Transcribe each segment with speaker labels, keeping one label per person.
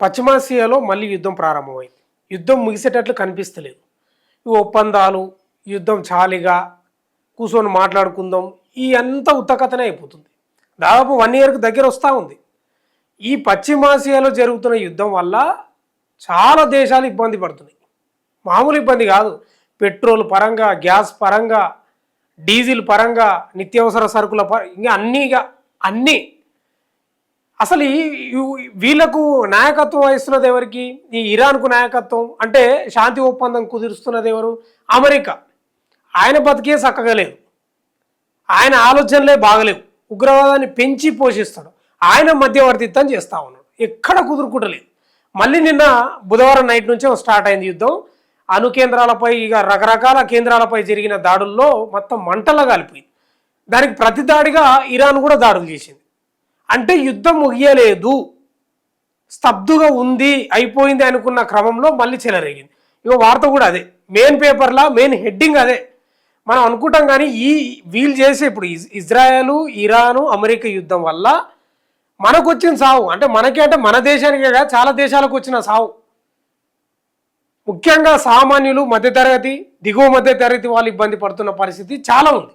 Speaker 1: పశ్చిమాసియాలో మళ్ళీ యుద్ధం ప్రారంభమైంది. యుద్ధం ముగిసేటట్లు కనిపిస్తలేదు. ఈ ఒప్పందాలు, యుద్ధం చాలిగా కూర్చొని మాట్లాడుకుందాం, ఈ అంత ఉత్తకథనే అయిపోతుంది. దాదాపు 1 ఇయర్కి దగ్గర వస్తూ ఉంది. ఈ పశ్చిమాసియాలో జరుగుతున్న యుద్ధం వల్ల చాలా దేశాలు ఇబ్బంది పడుతున్నాయి. మామూలు ఇబ్బంది కాదు. పెట్రోల్ పరంగా, గ్యాస్ పరంగా, డీజిల్ పరంగా, నిత్యావసర సరుకుల ఇంకా అన్నీ అసలు వీళ్ళకు నాయకత్వం వహిస్తున్నది ఎవరికి? ఈ ఇరాన్కు నాయకత్వం అంటే శాంతి ఒప్పందం కుదురుస్తున్నది ఎవరు? అమెరికా. ఆయన బతికే చక్కగా లేదు, ఆయన ఆలోచనలే బాగలేవు, ఉగ్రవాదాన్ని పెంచి పోషిస్తాడు, ఆయన మధ్యవర్తిత్వం చేస్తూ ఉన్నాడు, ఎక్కడ కుదురుకుంటలేదు. మళ్ళీ నిన్న బుధవారం నైట్ నుంచే స్టార్ట్ అయింది యుద్ధం. అణు కేంద్రాలపై, ఇక రకరకాల కేంద్రాలపై జరిగిన దాడుల్లో మొత్తం మంటలా కాలిపోయింది. దానికి ప్రతిదాడిగా ఇరాన్ కూడా దాడులు చేసింది. అంటే యుద్ధం ముగియలేదు, స్తబ్దుగా ఉంది, అయిపోయింది అనుకున్న క్రమంలో మళ్ళీ చెలరేగింది. ఇక వార్త కూడా అదే, మెయిన్ పేపర్లా మెయిన్ హెడ్డింగ్ అదే. మనం అనుకుంటాం కానీ వీళ్ళు చేసే ఇప్పుడు ఇజ్రాయెల్, ఇరాను, అమెరికా యుద్ధం వల్ల మనకు వచ్చిన సావు, అంటే మన దేశానికే కాదు చాలా దేశాలకు వచ్చిన సావు, ముఖ్యంగా సామాన్యులు, మధ్యతరగతి, దిగువ మధ్యతరగతి వాళ్ళు ఇబ్బంది పడుతున్న పరిస్థితి చాలా ఉంది.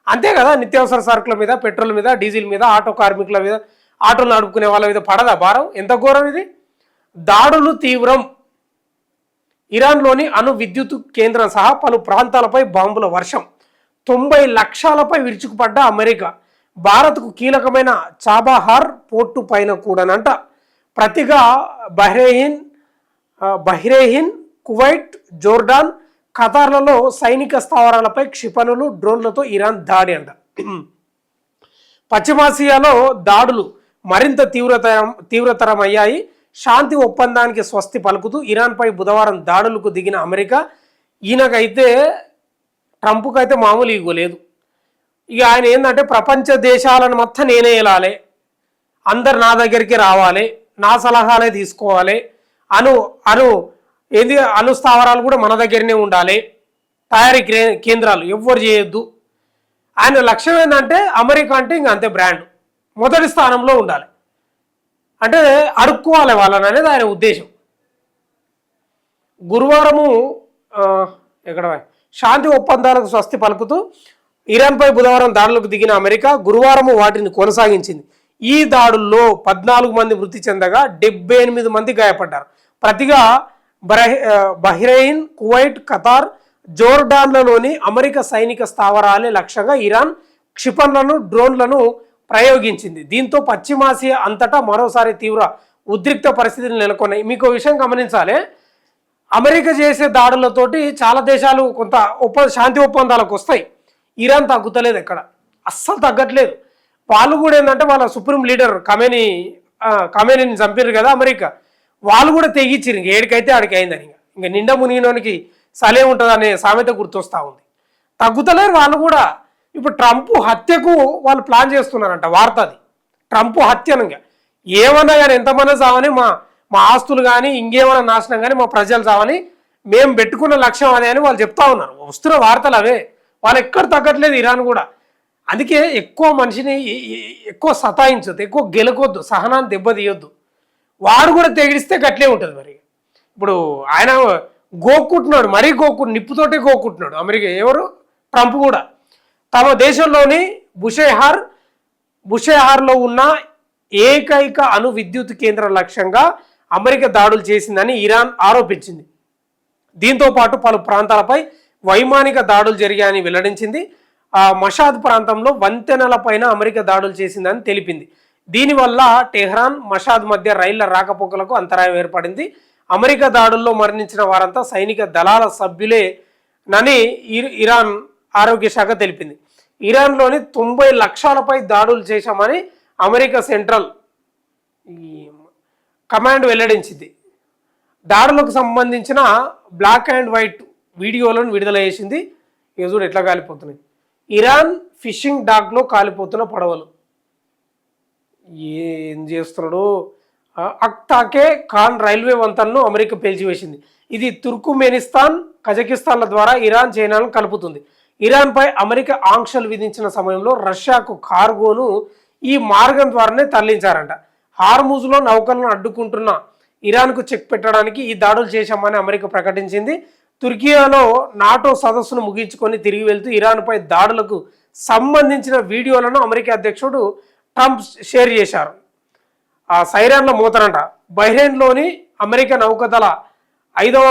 Speaker 1: అంతే కదా, నిత్యావసర సరుకుల మీద, పెట్రోల్ మీద, డీజిల్ మీద, ఆటో కార్మికుల మీద, ఆటోలు నడుపుకునే వాళ్ళ మీద పడదా భారం? ఎంత ఘోరం ఇది! దాడులు తీవ్రం. ఇరాన్లోని అణు విద్యుత్ కేంద్రం సహా పలు ప్రాంతాలపై బాంబుల వర్షం. 90 లక్షలపై విరుచుకుపడ్డ అమెరికా. భారత్కు కీలకమైన చాబహార్ పోర్టు పైన కూడానంట. ప్రతిగా బహ్రెయిన్, కువైట్, జోర్డాన్, ఖతార్లలో సైనిక స్థావరాలపై క్షిపణులు, డ్రోన్లతో ఇరాన్ దాడి అంట. పశ్చిమాసియాలో దాడులు మరింత తీవ్రతరమయ్యాయి. శాంతి ఒప్పందానికి స్వస్తి పలుకుతూ ఇరాన్పై బుధవారం దాడులకు దిగిన అమెరికా, ఈయనకైతే ట్రంప్కైతే మామూలు ఇవ్వలేదు. ఇక ఆయన ఏంటంటే ప్రపంచ దేశాలను మొత్తం నేనే వెళ్ళాలి, అందరు నా దగ్గరికి రావాలి, నా సలహాలే తీసుకోవాలి, అణు స్థావరాలు కూడా మన దగ్గరనే ఉండాలి, తయారీ కేంద్రాలు ఎవ్వరు చేయొద్దు. ఆయన లక్ష్యం ఏంటంటే అమెరికా అంటే ఇంక అంతే బ్రాండ్, మొదటి స్థానంలో ఉండాలి, అంటే అడుక్కోవాలి వాళ్ళని అనేది ఆయన ఉద్దేశం. గురువారము శాంతి ఒప్పందాలకు స్వస్తి పలుకుతూ ఇరాన్పై బుధవారం దాడులకు దిగిన అమెరికా గురువారము వాటిని కొనసాగించింది. ఈ దాడుల్లో 14 మంది మృతి చెందగా 78 మంది గాయపడ్డారు. ప్రతిగా బహ్రెయిన్, కువైట్, ఖతార్, జోర్డాన్లలోని అమెరికా సైనిక స్థావరాలే లక్ష్యంగా ఇరాన్ క్షిపణులను, డ్రోన్లను ప్రయోగించింది. దీంతో పశ్చిమాసియా అంతటా మరోసారి తీవ్ర ఉద్రిక్త పరిస్థితులు నెలకొన్నాయి. మీకు విషయం గమనించాలి, అమెరికా చేసే దాడులతోటి చాలా దేశాలు కొంత శాంతి ఒప్పందాలకు వస్తాయి. ఇరాన్ తగ్గుతలేదు, ఎక్కడ అస్సలు తగ్గట్లేదు. వాళ్ళు కూడా ఏంటంటే వాళ్ళ సుప్రీం లీడర్ ఖమేనీని చంపారు కదా అమెరికా, వాళ్ళు కూడా తెగించారు, ఇంక ఏడికైతే ఆడికి అయిందని. ఇంకా నిండా మునిగినోనికి సలే ఉంటుంది అనే సామెత గుర్తొస్తూ ఉంది. తగ్గుతలేరు వాళ్ళు కూడా. ఇప్పుడు ట్రంప్ హత్యకు వాళ్ళు ప్లాన్ చేస్తున్నారంట, వార్త అది. ట్రంప్ హత్యనుగా ఏమన్నా కానీ ఎంతమంది చావని, మా ఆస్తులు కానీ ఇంకేమైనా నాశనం కానీ మా ప్రజలు చావని మేము పెట్టుకున్న లక్ష్యం అదే అని వాళ్ళు చెప్తా ఉన్నారు. వస్తున్న వార్తలు అవే. వాళ్ళు ఎక్కడ తగ్గట్లేదు ఇరాన్ కూడా. అందుకే ఎక్కువ మనిషిని ఎక్కువ సతాయించొద్దు, ఎక్కువ గెలకొద్దు, సహనాన్ని దెబ్బతీయొద్దు. వాడు కూడా తెగిడిస్తే గట్లే ఉంటుంది. మరి ఇప్పుడు ఆయన గోక్కుంటున్నాడు, మరీ నిప్పుతోటే గోక్కుంటున్నాడు అమెరికా. ఎవరు? ట్రంప్ కూడా. తమ దేశంలోని బుషేహార్లో ఉన్న ఏకైక అణు విద్యుత్ కేంద్రం లక్ష్యంగా అమెరికా దాడులు చేసిందని ఇరాన్ ఆరోపించింది. దీంతో పాటు పలు ప్రాంతాలపై వైమానిక దాడులు జరిగాయని వెల్లడించింది. మషాద్ ప్రాంతంలో వంతెనలపైన అమెరికా దాడులు చేసిందని తెలిపింది. దీనివల్ల టెహ్రాన్, మషాద్ మధ్య రైళ్ల రాకపోకలకు అంతరాయం ఏర్పడింది. అమెరికా దాడుల్లో మరణించిన వారంతా సైనిక దళాల సభ్యులేనని ఇరాన్ ఆరోగ్య శాఖ తెలిపింది. ఇరాన్లోని 90 లక్షలపై దాడులు చేశామని అమెరికా సెంట్రల్ కమాండ్ వెల్లడించింది. దాడులకు సంబంధించిన బ్లాక్ అండ్ వైట్ వీడియోలను విడుదల చేసింది. ఇక చూడు ఎట్లా కాలిపోతున్నాయి. ఇరాన్ ఫిషింగ్ డాక్లో కాలిపోతున్న పడవలు. ఏం చేస్తున్నాడు? అక్తాకే ఖాన్ రైల్వే వంతెనను అమెరికా పేల్చివేసింది. ఇది తుర్కుమెనిస్తాన్, కజకిస్తాన్ల ద్వారా ఇరాన్, చైనాను కలుపుతుంది. ఇరాన్పై అమెరికా ఆంక్షలు విధించిన సమయంలో రష్యాకు కార్గోను ఈ మార్గం ద్వారానే తరలించారంట. హార్ముజ్లో నౌకలను అడ్డుకుంటున్న ఇరాన్కు చెక్ పెట్టడానికి ఈ దాడులు చేశామని అమెరికా ప్రకటించింది. తుర్కియాలో నాటో సదస్సును ముగించుకొని తిరిగి వెళ్తూ ఇరాన్పై దాడులకు సంబంధించిన వీడియోలను అమెరికా అధ్యక్షుడు ట్రంప్ షేర్ చేశారు. ఆ సైరన్ల మూతనంట. బహ్రెయిన్లోని అమెరికా నౌకదళ 5వ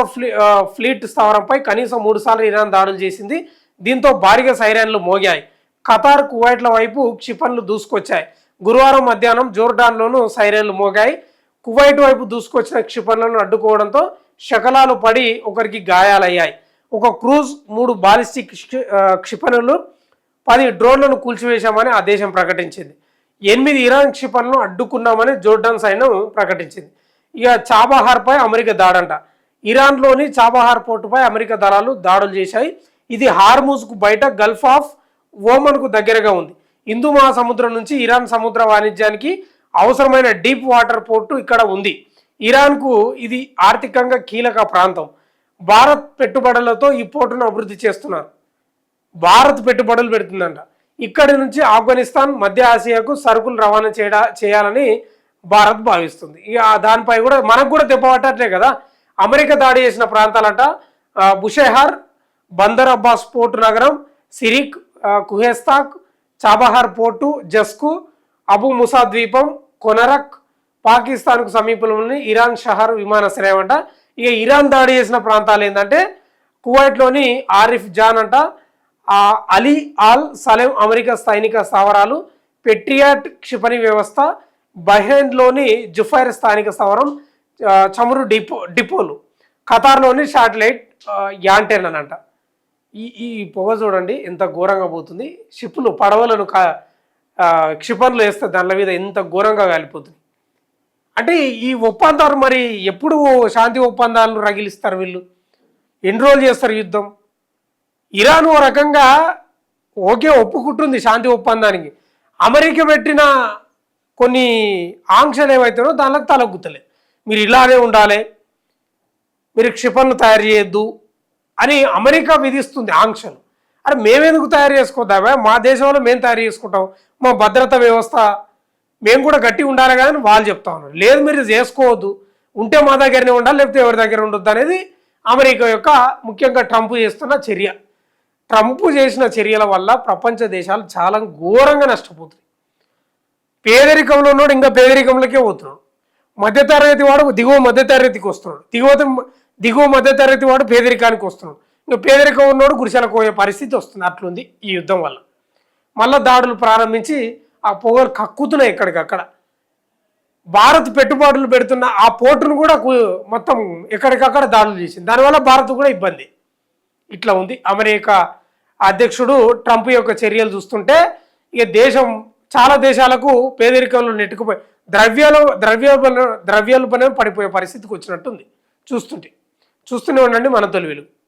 Speaker 1: ఫ్లీట్ స్థావరంపై కనీసం 3 సార్లు ఇరాన్ దాడులు చేసింది. దీంతో భారీగా సైరన్లు మోగాయి. ఖతార్, కువైట్ల వైపు క్షిపణులు దూసుకొచ్చాయి. గురువారం మధ్యాహ్నం జోర్డాన్లోనూ సైరన్లు మోగాయి. కువైట్ వైపు దూసుకొచ్చిన క్షిపణులను అడ్డుకోవడంతో శకలాలు పడి ఒకరికి గాయాలయ్యాయి. ఒక క్రూజ్, 3 బాలిస్టిక్ క్షిపణులు, 10 డ్రోన్లను కూల్చివేశామని ఆ దేశం ప్రకటించింది. 8 ఇరాన్ క్షిపణులను అడ్డుకున్నామని జోర్డాన్ సైన్యం ప్రకటించింది. ఇక చాబహార్పై అమెరికా దాడంట. ఇరాన్లోని చాబహార్ పోర్టుపై అమెరికా దళాలు దాడులు చేశాయి. ఇది హార్ముజ్కు బయట గల్ఫ్ ఆఫ్ ఓమన్కు దగ్గరగా ఉంది. హిందూ మహాసముద్రం నుంచి ఇరాన్ సముద్ర వాణిజ్యానికి అవసరమైన డీప్ వాటర్ పోర్టు ఇక్కడ ఉంది. ఇరాన్కు ఇది ఆర్థికంగా కీలక ప్రాంతం. భారత్ పెట్టుబడులతో ఈ పోర్టును అభివృద్ధి చేస్తున్నారు. భారత్ పెట్టుబడులు పెడుతుందంట. ఇక్కడి నుంచి ఆఫ్ఘనిస్తాన్, మధ్య ఆసియాకు సరుకులు రవాణా చేయాలని భారత్ భావిస్తుంది. ఇక దానిపై కూడా మనకు కూడా దెబ్బ పట్టట్లే కదా. అమెరికా దాడి చేసిన ప్రాంతాలంట బుషెహార్, బందర్ అబ్బాస్ పోర్టు నగరం, సిరిక్, కుహెస్తాక్, చాబహార్ పోర్టు, జస్కు, అబు ముసా ద్వీపం, కొనరక్, పాకిస్తాన్కు సమీపంలోని ఇరాన్ షహర్ విమానాశ్రయం అంట. ఇక ఇరాన్ దాడి చేసిన ప్రాంతాలు ఏంటంటే కువైట్లోని ఆరిఫ్ జాన్ అంట, అలీ ఆల్ సలేం అమెరికా సైనిక స్థావరాలు, పెట్రియాట్ క్షిపణి వ్యవస్థ, బహ్రెయిన్లోని జుఫైర్ స్థానిక స్థావరం, చమురు డిపోలు, ఖతార్లోని శాటిలైట్ యాంటెన్ అంట. ఈ పొగ చూడండి ఎంత ఘోరంగా పోతుంది. షిప్పులు, పడవలను క్షిపణులు వేస్తే దాని మీద ఎంత ఘోరంగా కాలిపోతుంది. అంటే ఈ ఒప్పందాలు మరి ఎప్పుడు శాంతి ఒప్పందాలను రగిలిస్తారు వీళ్ళు? ఎన్ని రోజులు చేస్తారు యుద్ధం? ఇరాన్ ఓ రకంగా ఓకే ఒప్పుకుంటుంది శాంతి ఒప్పందానికి. అమెరికా పెట్టిన కొన్ని ఆంక్షలు ఏవైతేనో దానికి తలొగ్గుతలేదు. మీరు ఇలానే ఉండాలి, మీరు క్షిపణులు తయారు చేయొద్దు అని అమెరికా విధిస్తుంది ఆంక్షలు. అరే మేమెందుకు తయారు చేసుకోద్దామా? మా దేశంలో మేము తయారు చేసుకుంటాం, మా భద్రతా వ్యవస్థ మేము కూడా గట్టి ఉండాలి కానీ వాళ్ళు చెప్తా ఉన్నారు. లేదు మీరు చేసుకోవద్దు, ఉంటే మా దగ్గరనే ఉండాలి, లేకపోతే ఎవరి దగ్గర ఉండొద్దు అనేది అమెరికా యొక్క ముఖ్యంగా ట్రంప్ చేస్తున్న చర్య. ట్రంప్ చేసిన చర్యల వల్ల ప్రపంచ దేశాలు చాలా ఘోరంగా నష్టపోతున్నాయి. పేదరికంలో ఉన్నాడు ఇంకా పేదరికంలోకే పోతున్నాడు. మధ్యతరగతి వాడు దిగువ మధ్యతరగతికి వస్తున్నాడు, దిగువ మధ్యతరగతి వాడు పేదరికానికి వస్తున్నాడు. ఇంకా పేదరికం ఉన్నోడు గుడిసెలకు పోయే పరిస్థితి వస్తుంది. అట్లుంది ఈ యుద్ధం వల్ల. మళ్ళా దాడులు ప్రారంభించి ఆ పొగలు కక్కుతున్నాయి ఎక్కడికక్కడ. భారత్ పెట్టుబడులు పెడుతున్న ఆ పోర్టును కూడా మొత్తం ఎక్కడికక్కడ దాడులు చేసింది. దానివల్ల భారత్ కూడా ఇబ్బంది. ఇట్లా ఉంది అమెరికా అధ్యక్షుడు ట్రంప్ యొక్క చర్యలు చూస్తుంటే. ఇక దేశం చాలా దేశాలకు పేదరికంలో నెట్టుకుపోయి ద్రవ్యోల్బణం పడిపోయే పరిస్థితికి వచ్చినట్టుంది చూస్తూనే ఉండండి మన తొలి వెలుగు.